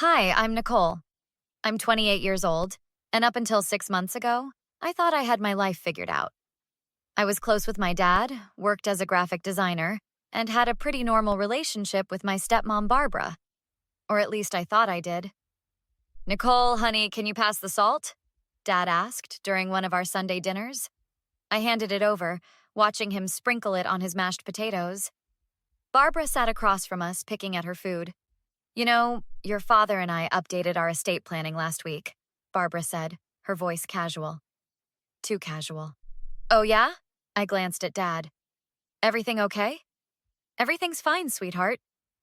Hi, I'm Nicole. I'm 28 years old, and up until 6 months ago, I thought I had my life figured out. I was close with my dad, worked as a graphic designer, and had a pretty normal relationship with my stepmom, Barbara. Or at least I thought I did. Nicole, honey, can you pass the salt? Dad asked during one of our Sunday dinners. I handed it over, watching him sprinkle it on his mashed potatoes. Barbara sat across from us, picking at her food. You know, your father and I updated our estate planning last week, Barbara said, her voice casual. Too casual. Oh, yeah? I glanced at Dad. Everything okay? Everything's fine, sweetheart,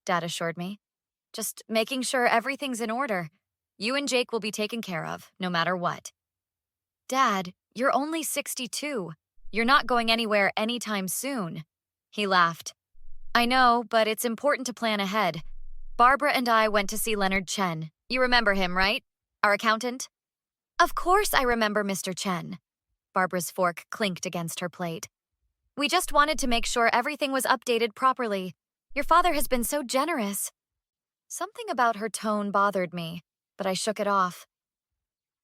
Dad assured me. Just making sure everything's in order. You and Jake will be taken care of, no matter what. Dad, you're only 62. You're not going anywhere anytime soon. He laughed. I know, but it's important to plan ahead. Barbara and I went to see Leonard Chen. You remember him, right? Our accountant? Of course I remember Mr. Chen. Barbara's fork clinked against her plate. We just wanted to make sure everything was updated properly. Your father has been so generous. Something about her tone bothered me, but I shook it off.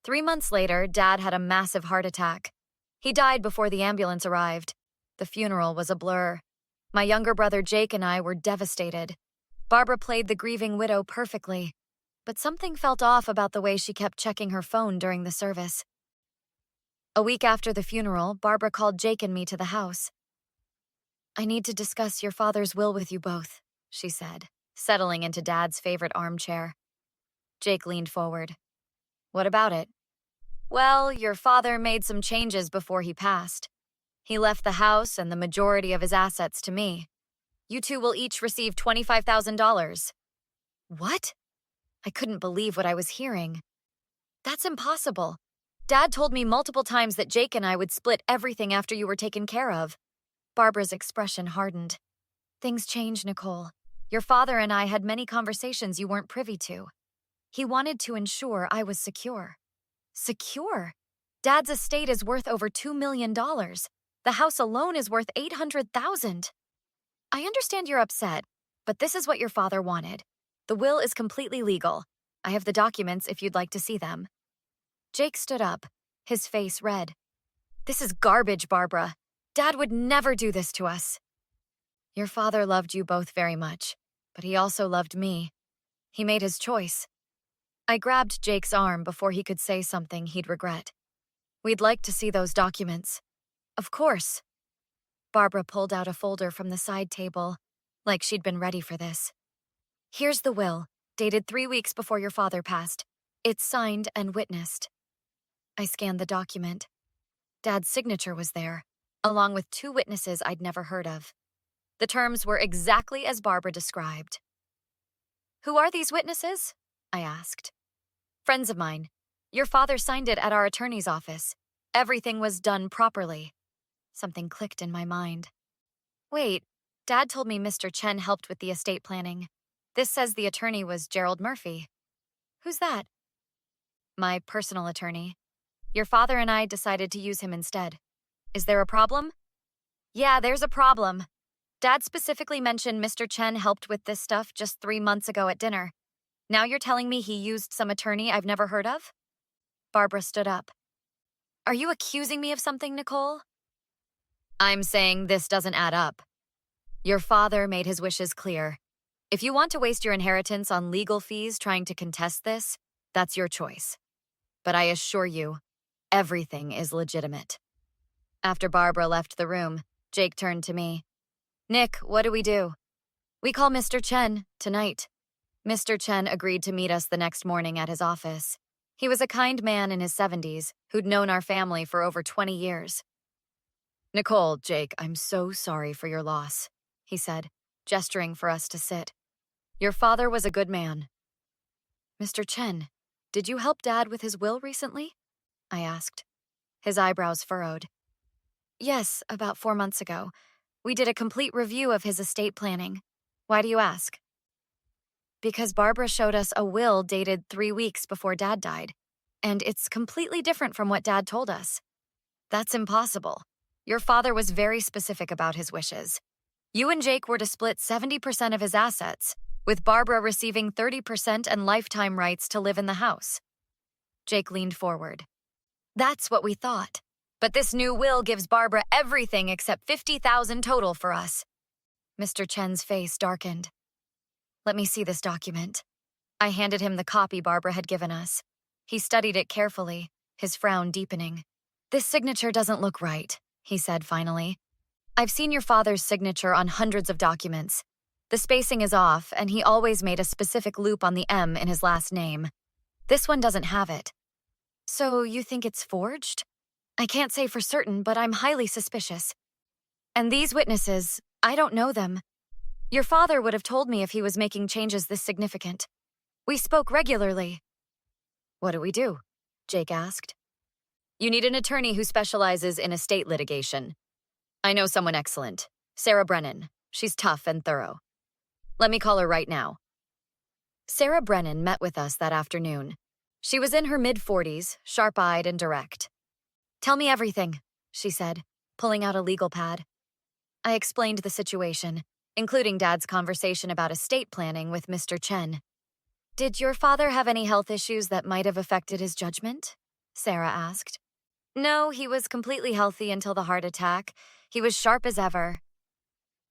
3 months later, Dad had a massive heart attack. He died before the ambulance arrived. The funeral was a blur. My younger brother Jake and I were devastated. Barbara played the grieving widow perfectly, but something felt off about the way she kept checking her phone during the service. A week after the funeral, Barbara called Jake and me to the house. I need to discuss your father's will with you both, she said, settling into Dad's favorite armchair. Jake leaned forward. What about it? Well, your father made some changes before he passed. He left the house and the majority of his assets to me. You two will each receive $25,000. What? I couldn't believe what I was hearing. That's impossible. Dad told me multiple times that Jake and I would split everything after you were taken care of. Barbara's expression hardened. Things change, Nicole. Your father and I had many conversations you weren't privy to. He wanted to ensure I was secure. Secure? Dad's estate is worth over $2 million. The house alone is worth $800,000. I understand you're upset, but this is what your father wanted. The will is completely legal. I have the documents if you'd like to see them. Jake stood up, his face red. This is garbage, Barbara. Dad would never do this to us. Your father loved you both very much, but he also loved me. He made his choice. I grabbed Jake's arm before he could say something he'd regret. We'd like to see those documents. Of course. Barbara pulled out a folder from the side table, like she'd been ready for this. Here's the will, dated 3 weeks before your father passed. It's signed and witnessed. I scanned the document. Dad's signature was there, along with 2 witnesses I'd never heard of. The terms were exactly as Barbara described. Who are these witnesses? I asked. Friends of mine. Your father signed it at our attorney's office. Everything was done properly. Something clicked in my mind. Wait, Dad told me Mr. Chen helped with the estate planning. This says the attorney was Gerald Murphy. Who's that? My personal attorney. Your father and I decided to use him instead. Is there a problem? Yeah, there's a problem. Dad specifically mentioned Mr. Chen helped with this stuff just 3 months ago at dinner. Now you're telling me he used some attorney I've never heard of? Barbara stood up. Are you accusing me of something, Nicole? I'm saying this doesn't add up. Your father made his wishes clear. If you want to waste your inheritance on legal fees trying to contest this, that's your choice. But I assure you, everything is legitimate. After Barbara left the room, Jake turned to me. Nick, what do? We call Mr. Chen tonight. Mr. Chen agreed to meet us the next morning at his office. He was a kind man in his 70s who'd known our family for over 20 years. Nicole, Jake, I'm so sorry for your loss, he said, gesturing for us to sit. Your father was a good man. Mr. Chen, did you help Dad with his will recently? I asked. His eyebrows furrowed. Yes, about 4 months ago. We did a complete review of his estate planning. Why do you ask? Because Barbara showed us a will dated 3 weeks before Dad died, and it's completely different from what Dad told us. That's impossible. Your father was very specific about his wishes. You and Jake were to split 70% of his assets, with Barbara receiving 30% and lifetime rights to live in the house. Jake leaned forward. That's what we thought. But this new will gives Barbara everything except $50,000 total for us. Mr. Chen's face darkened. Let me see this document. I handed him the copy Barbara had given us. He studied it carefully, his frown deepening. This signature doesn't look right, he said finally. I've seen your father's signature on hundreds of documents. The spacing is off, and he always made a specific loop on the M in his last name. This one doesn't have it. So you think it's forged? I can't say for certain, but I'm highly suspicious. And these witnesses, I don't know them. Your father would have told me if he was making changes this significant. We spoke regularly. What do we do? Jake asked. You need an attorney who specializes in estate litigation. I know someone excellent, Sarah Brennan. She's tough and thorough. Let me call her right now. Sarah Brennan met with us that afternoon. She was in her mid-40s, sharp-eyed and direct. Tell me everything, she said, pulling out a legal pad. I explained the situation, including Dad's conversation about estate planning with Mr. Chen. Did your father have any health issues that might have affected his judgment? Sarah asked. No, he was completely healthy until the heart attack. He was sharp as ever.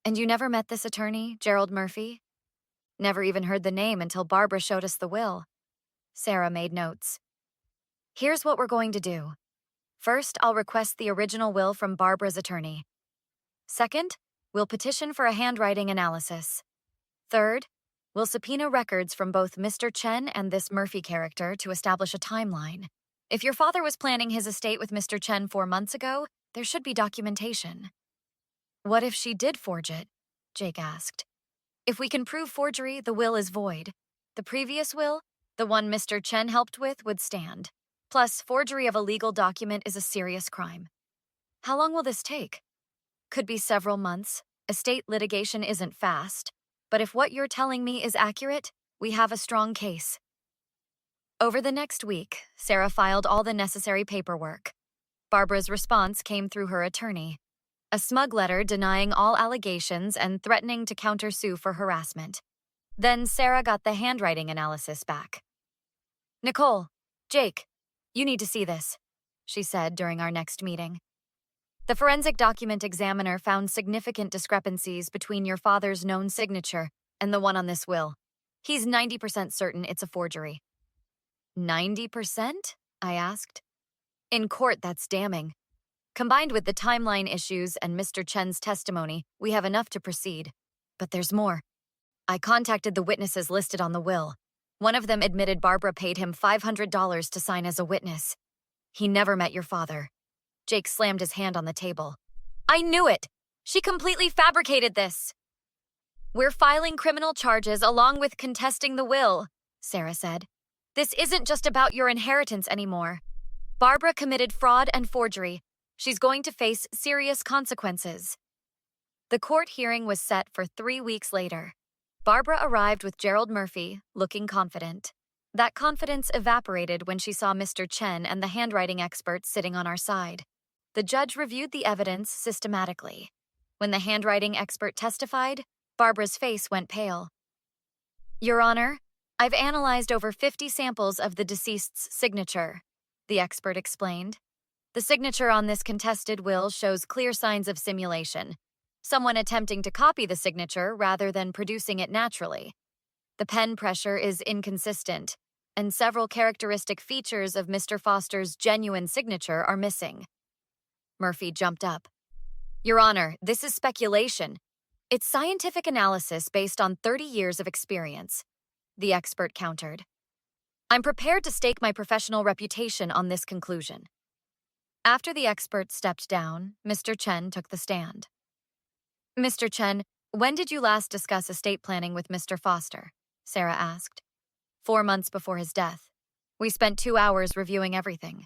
And you never met this attorney, Gerald Murphy? Never even heard the name until Barbara showed us the will. Sarah made notes. Here's what we're going to do. First, I'll request the original will from Barbara's attorney. Second, we'll petition for a handwriting analysis. Third, we'll subpoena records from both Mr. Chen and this Murphy character to establish a timeline. If your father was planning his estate with Mr. Chen 4 months ago, there should be documentation. What if she did forge it? Jake asked. If we can prove forgery, the will is void. The previous will, the one Mr. Chen helped with, would stand. Plus, forgery of a legal document is a serious crime. How long will this take? Could be several months. Estate litigation isn't fast. But if what you're telling me is accurate, we have a strong case. Over the next week, Sarah filed all the necessary paperwork. Barbara's response came through her attorney. A smug letter denying all allegations and threatening to countersue for harassment. Then Sarah got the handwriting analysis back. Nicole, Jake, you need to see this, she said during our next meeting. The forensic document examiner found significant discrepancies between your father's known signature and the one on this will. He's 90% certain it's a forgery. 90%? I asked. In court, that's damning. Combined with the timeline issues and Mr. Chen's testimony, we have enough to proceed. But there's more. I contacted the witnesses listed on the will. One of them admitted Barbara paid him $500 to sign as a witness. He never met your father. Jake slammed his hand on the table. I knew it! She completely fabricated this! We're filing criminal charges along with contesting the will, Sarah said. This isn't just about your inheritance anymore. Barbara committed fraud and forgery. She's going to face serious consequences. The court hearing was set for 3 weeks later. Barbara arrived with Gerald Murphy, looking confident. That confidence evaporated when she saw Mr. Chen and the handwriting expert sitting on our side. The judge reviewed the evidence systematically. When the handwriting expert testified, Barbara's face went pale. Your Honor, I've analyzed over 50 samples of the deceased's signature, the expert explained. The signature on this contested will shows clear signs of simulation. Someone attempting to copy the signature rather than producing it naturally. The pen pressure is inconsistent, and several characteristic features of Mr. Foster's genuine signature are missing. Murphy jumped up. Your Honor, this is speculation. It's scientific analysis based on 30 years of experience, the expert countered. I'm prepared to stake my professional reputation on this conclusion. After the expert stepped down, Mr. Chen took the stand. Mr. Chen, when did you last discuss estate planning with Mr. Foster? Sarah asked. 4 months before his death. We spent 2 hours reviewing everything.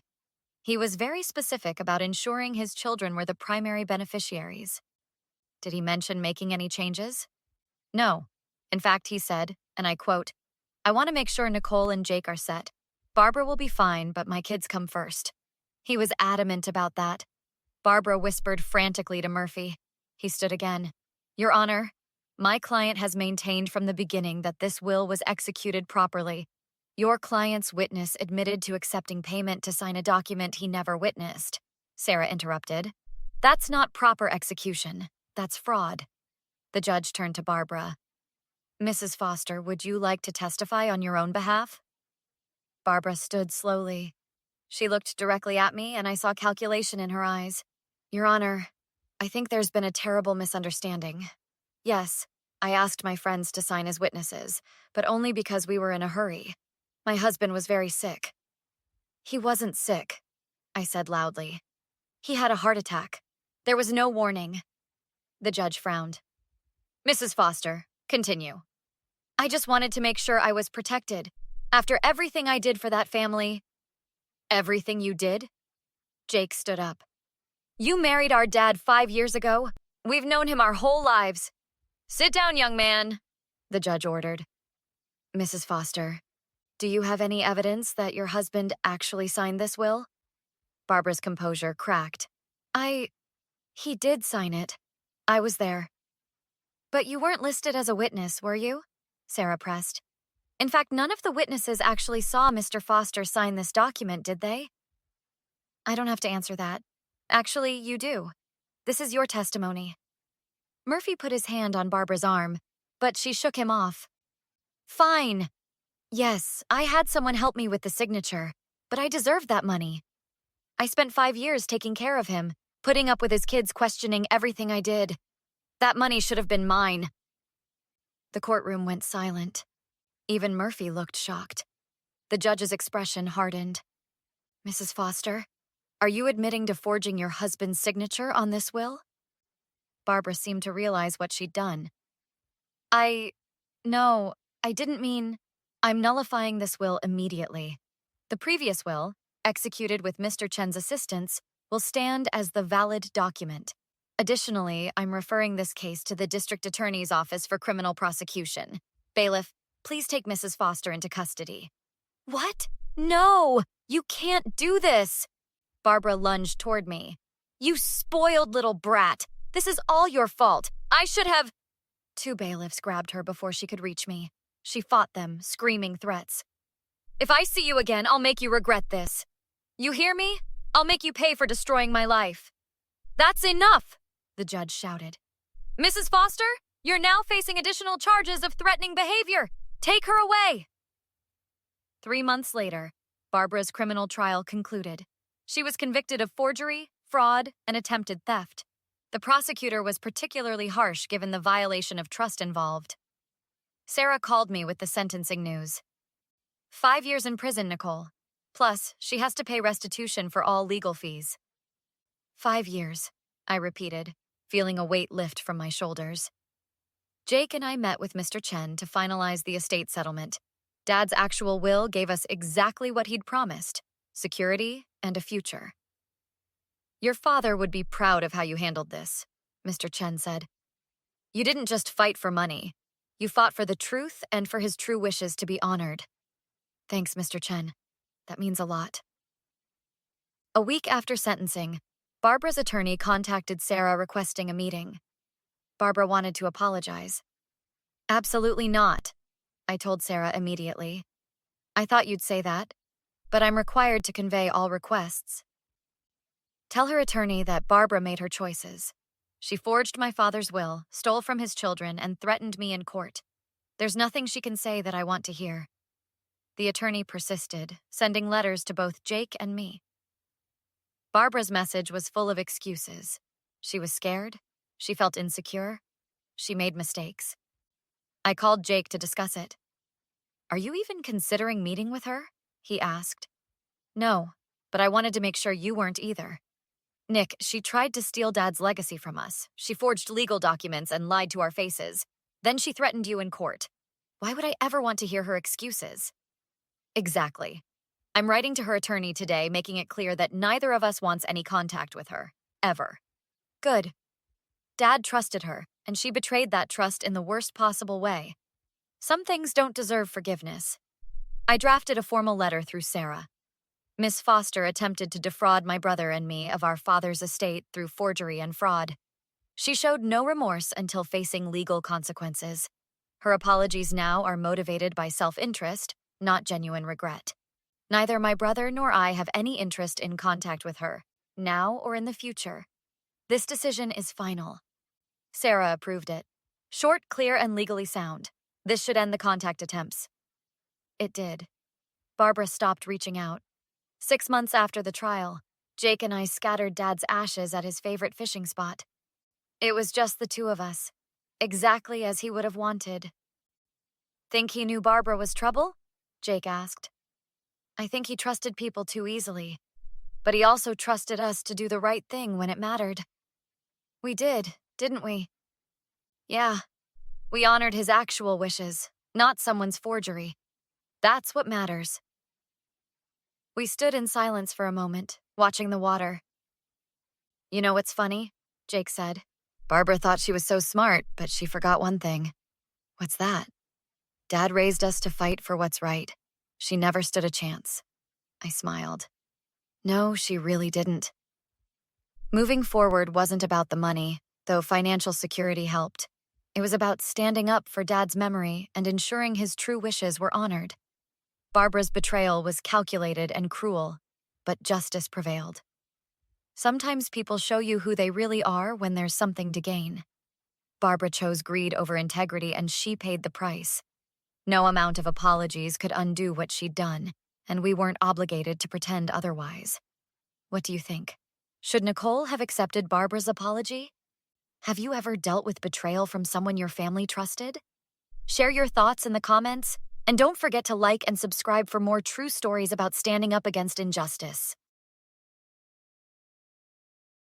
He was very specific about ensuring his children were the primary beneficiaries. Did he mention making any changes? No. In fact, he said, and I quote, I want to make sure Nicole and Jake are set. Barbara will be fine, but my kids come first. He was adamant about that. Barbara whispered frantically to Murphy. He stood again. Your Honor, My client has maintained from the beginning that this will was executed properly. Your client's witness admitted to accepting payment to sign a document he never witnessed, Sarah interrupted. That's not proper execution. That's fraud. The judge turned to Barbara. Mrs. Foster, would you like to testify on your own behalf? Barbara stood slowly. She looked directly at me, and I saw calculation in her eyes. Your Honor, I think there's been a terrible misunderstanding. Yes, I asked my friends to sign as witnesses, but only because we were in a hurry. My husband was very sick. He wasn't sick, I said loudly. He had a heart attack. There was no warning. The judge frowned. Mrs. Foster, continue. I just wanted to make sure I was protected. After everything I did for that family. Everything you did? Jake stood up. You married our dad 5 years ago. We've known him our whole lives. Sit down, young man, the judge ordered. Mrs. Foster, do you have any evidence that your husband actually signed this will? Barbara's composure cracked. He did sign it. I was there. But you weren't listed as a witness, were you? Sarah pressed. In fact, none of the witnesses actually saw Mr. Foster sign this document, did they? I don't have to answer that. Actually, you do. This is your testimony. Murphy put his hand on Barbara's arm, but she shook him off. Fine. Yes, I had someone help me with the signature, but I deserved that money. I spent 5 years taking care of him, putting up with his kids questioning everything I did. That money should have been mine. The courtroom went silent. Even Murphy looked shocked. The judge's expression hardened. Mrs. Foster, are you admitting to forging your husband's signature on this will? Barbara seemed to realize what she'd done. No, I didn't mean. I'm nullifying this will immediately. The previous will, executed with Mr. Chen's assistance, will stand as the valid document. Additionally, I'm referring this case to the District Attorney's Office for Criminal Prosecution. Bailiff, please take Mrs. Foster into custody. What? No! You can't do this! Barbara lunged toward me. You spoiled little brat! This is all your fault! I should have— 2 bailiffs grabbed her before she could reach me. She fought them, screaming threats. If I see you again, I'll make you regret this. You hear me? I'll make you pay for destroying my life. That's enough! The judge shouted. Mrs. Foster, you're now facing additional charges of threatening behavior. Take her away! 3 months later, Barbara's criminal trial concluded. She was convicted of forgery, fraud, and attempted theft. The prosecutor was particularly harsh given the violation of trust involved. Sarah called me with the sentencing news. 5 years in prison, Nicole. Plus, she has to pay restitution for all legal fees. 5 years, I repeated, feeling a weight lift from my shoulders. Jake and I met with Mr. Chen to finalize the estate settlement. Dad's actual will gave us exactly what he'd promised, security and a future. Your father would be proud of how you handled this, Mr. Chen said. You didn't just fight for money. You fought for the truth and for his true wishes to be honored. Thanks, Mr. Chen. That means a lot. A week after sentencing, Barbara's attorney contacted Sarah requesting a meeting. Barbara wanted to apologize. Absolutely not, I told Sarah immediately. I thought you'd say that, but I'm required to convey all requests. Tell her attorney that Barbara made her choices. She forged my father's will, stole from his children, and threatened me in court. There's nothing she can say that I want to hear. The attorney persisted, sending letters to both Jake and me. Barbara's message was full of excuses. She was scared. She felt insecure. She made mistakes. I called Jake to discuss it. Are you even considering meeting with her? He asked. No, but I wanted to make sure you weren't either. Nick, she tried to steal Dad's legacy from us. She forged legal documents and lied to our faces. Then she threatened you in court. Why would I ever want to hear her excuses? Exactly. I'm writing to her attorney today, making it clear that neither of us wants any contact with her. Ever. Good. Dad trusted her, and she betrayed that trust in the worst possible way. Some things don't deserve forgiveness. I drafted a formal letter through Sarah. Miss Foster attempted to defraud my brother and me of our father's estate through forgery and fraud. She showed no remorse until facing legal consequences. Her apologies now are motivated by self-interest, not genuine regret. Neither my brother nor I have any interest in contact with her, now or in the future. This decision is final. Sarah approved it. Short, clear, and legally sound. This should end the contact attempts. It did. Barbara stopped reaching out. 6 months after the trial, Jake and I scattered Dad's ashes at his favorite fishing spot. It was just the two of us, exactly as he would have wanted. Think he knew Barbara was trouble? Jake asked. I think he trusted people too easily, but he also trusted us to do the right thing when it mattered. We did, didn't we? Yeah, we honored his actual wishes, not someone's forgery. That's what matters. We stood in silence for a moment, watching the water. You know what's funny? Jake said. Barbara thought she was so smart, but she forgot one thing. What's that? Dad raised us to fight for what's right. She never stood a chance. I smiled. No, she really didn't. Moving forward wasn't about the money, though financial security helped. It was about standing up for Dad's memory and ensuring his true wishes were honored. Barbara's betrayal was calculated and cruel, but justice prevailed. Sometimes people show you who they really are when there's something to gain. Barbara chose greed over integrity, and she paid the price. No amount of apologies could undo what she'd done, and we weren't obligated to pretend otherwise. What do you think? Should Nicole have accepted Barbara's apology? Have you ever dealt with betrayal from someone your family trusted? Share your thoughts in the comments, and don't forget to like and subscribe for more true stories about standing up against injustice.